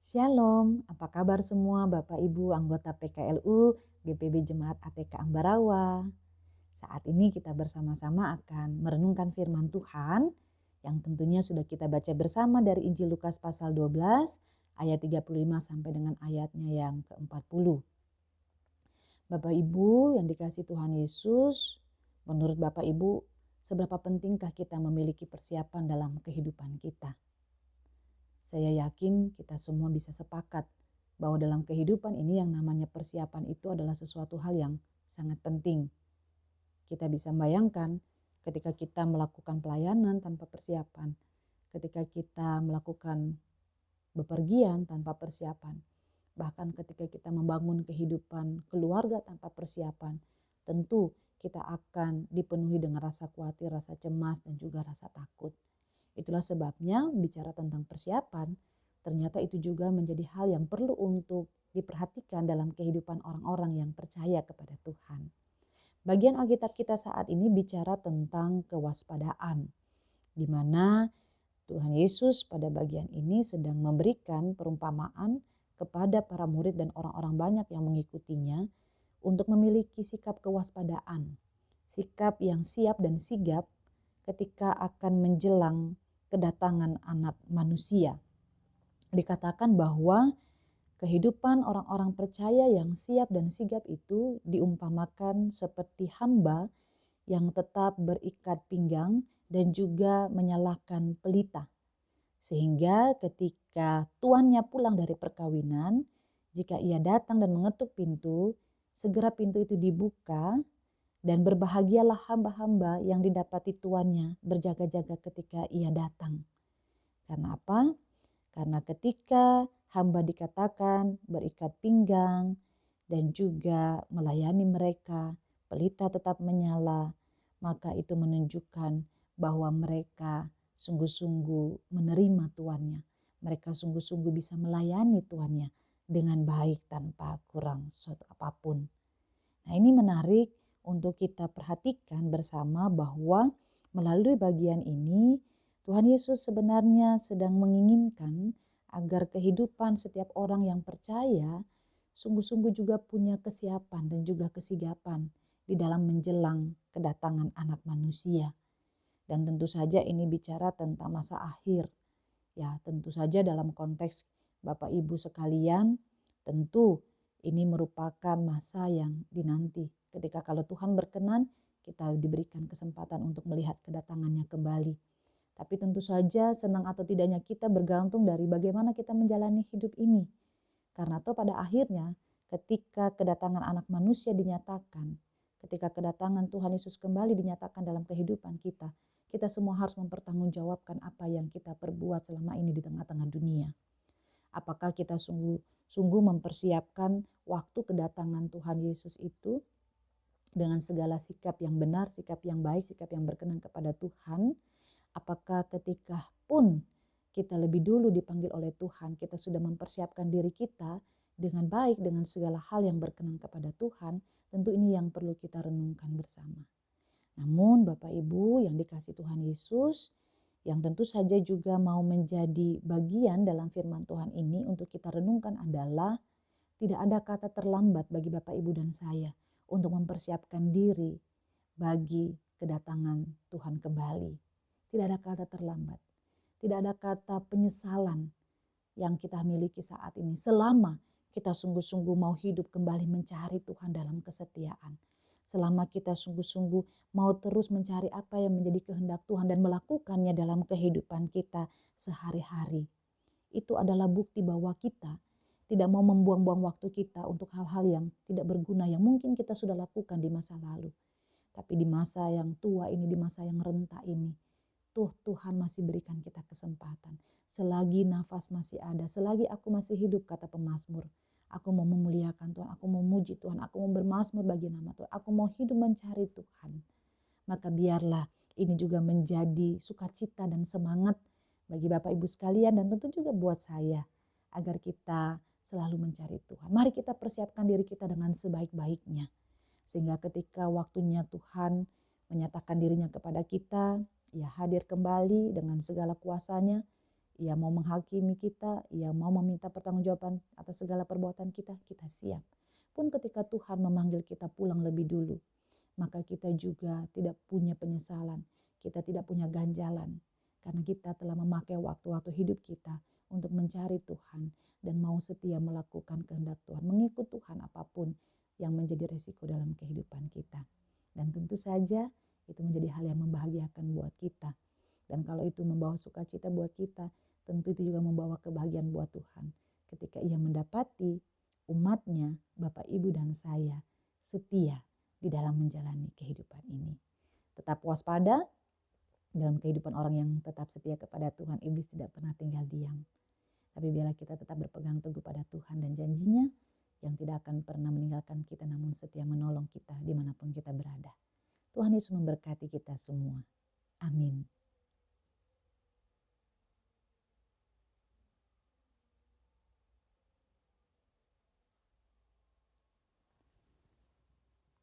Shalom, apa kabar semua Bapak Ibu anggota PKLU GPB Jemaat ATK Ambarawa. Saat ini kita bersama-sama akan merenungkan firman Tuhan yang tentunya sudah kita baca bersama dari Injil Lukas pasal 12 ayat 35 sampai dengan ayatnya yang ke-40. Bapak Ibu yang dikasihi Tuhan Yesus, menurut Bapak Ibu seberapa pentingkah kita memiliki persiapan dalam kehidupan kita? Saya yakin kita semua bisa sepakat bahwa dalam kehidupan ini yang namanya persiapan itu adalah sesuatu hal yang sangat penting. Kita bisa bayangkan ketika kita melakukan pelayanan tanpa persiapan, ketika kita melakukan bepergian tanpa persiapan, bahkan ketika kita membangun kehidupan keluarga tanpa persiapan, tentu kita akan dipenuhi dengan rasa khawatir, rasa cemas, dan juga rasa takut. Itulah sebabnya bicara tentang persiapan, ternyata itu juga menjadi hal yang perlu untuk diperhatikan dalam kehidupan orang-orang yang percaya kepada Tuhan. Bagian Alkitab kita saat ini bicara tentang kewaspadaan, di mana Tuhan Yesus pada bagian ini sedang memberikan perumpamaan kepada para murid dan orang-orang banyak yang mengikutinya untuk memiliki sikap kewaspadaan, sikap yang siap dan sigap ketika akan menjelang kedatangan Anak Manusia. Dikatakan bahwa kehidupan orang-orang percaya yang siap dan sigap itu diumpamakan seperti hamba yang tetap berikat pinggang dan juga menyalakan pelita. Sehingga ketika tuannya pulang dari perkawinan, jika ia datang dan mengetuk pintu, segera pintu itu dibuka. Dan berbahagialah hamba-hamba yang didapati tuannya berjaga-jaga ketika ia datang. Karena apa? Karena ketika hamba dikatakan berikat pinggang dan juga melayani mereka, pelita tetap menyala, maka itu menunjukkan bahwa mereka sungguh-sungguh menerima tuannya. Mereka sungguh-sungguh bisa melayani tuannya dengan baik tanpa kurang suatu apapun. Nah, ini menarik untuk kita perhatikan bersama bahwa melalui bagian ini Tuhan Yesus sebenarnya sedang menginginkan agar kehidupan setiap orang yang percaya sungguh-sungguh juga punya kesiapan dan juga kesigapan di dalam menjelang kedatangan Anak Manusia. Dan tentu saja ini bicara tentang masa akhir. Ya, tentu saja dalam konteks Bapak Ibu sekalian, tentu ini merupakan masa yang dinanti. Ketika kalau Tuhan berkenan, kita diberikan kesempatan untuk melihat kedatangannya kembali. Tapi tentu saja senang atau tidaknya kita bergantung dari bagaimana kita menjalani hidup ini. Karena toh pada akhirnya ketika kedatangan Anak Manusia dinyatakan, ketika kedatangan Tuhan Yesus kembali dinyatakan dalam kehidupan kita, kita semua harus mempertanggungjawabkan apa yang kita perbuat selama ini di tengah-tengah dunia. Apakah kita sungguh mempersiapkan waktu kedatangan Tuhan Yesus itu dengan segala sikap yang benar, sikap yang baik, sikap yang berkenan kepada Tuhan? Apakah ketika pun kita lebih dulu dipanggil oleh Tuhan, kita sudah mempersiapkan diri kita dengan baik, dengan segala hal yang berkenan kepada Tuhan? Tentu ini yang perlu kita renungkan bersama. Namun Bapak Ibu yang dikasihi Tuhan Yesus, yang tentu saja juga mau menjadi bagian dalam firman Tuhan ini untuk kita renungkan adalah tidak ada kata terlambat bagi Bapak Ibu dan saya untuk mempersiapkan diri bagi kedatangan Tuhan kembali. Tidak ada kata terlambat, tidak ada kata penyesalan yang kita miliki saat ini selama kita sungguh-sungguh mau hidup kembali mencari Tuhan dalam kesetiaan. Selama kita sungguh-sungguh mau terus mencari apa yang menjadi kehendak Tuhan dan melakukannya dalam kehidupan kita sehari-hari. Itu adalah bukti bahwa kita tidak mau membuang-buang waktu kita untuk hal-hal yang tidak berguna yang mungkin kita sudah lakukan di masa lalu. Tapi di masa yang tua ini, di masa yang renta ini, Tuhan masih berikan kita kesempatan. Selagi nafas masih ada, selagi aku masih hidup, kata pemazmur, aku mau memuliakan Tuhan, aku mau memuji Tuhan, aku mau bermazmur bagi nama Tuhan, aku mau hidup mencari Tuhan. Maka biarlah ini juga menjadi sukacita dan semangat bagi Bapak Ibu sekalian dan tentu juga buat saya agar kita selalu mencari Tuhan. Mari kita persiapkan diri kita dengan sebaik-baiknya. Sehingga ketika waktunya Tuhan menyatakan dirinya kepada kita, ia hadir kembali dengan segala kuasanya, ia mau menghakimi kita, ia mau meminta pertanggungjawaban atas segala perbuatan kita, kita siap. Pun ketika Tuhan memanggil kita pulang lebih dulu, maka kita juga tidak punya penyesalan, kita tidak punya ganjalan, karena kita telah memakai waktu-waktu hidup kita untuk mencari Tuhan dan mau setia melakukan kehendak Tuhan, mengikut Tuhan apapun yang menjadi resiko dalam kehidupan kita. Dan tentu saja itu menjadi hal yang membahagiakan buat kita. Dan kalau itu membawa sukacita buat kita, tentu itu juga membawa kebahagiaan buat Tuhan. Ketika ia mendapati umatnya, Bapak, Ibu, dan saya setia di dalam menjalani kehidupan ini. Tetap waspada dalam kehidupan orang yang tetap setia kepada Tuhan. Iblis tidak pernah tinggal diam. Tapi biarlah kita tetap berpegang teguh pada Tuhan dan janjinya yang tidak akan pernah meninggalkan kita, namun setia menolong kita dimanapun kita berada. Tuhan Yesus memberkati kita semua. Amin.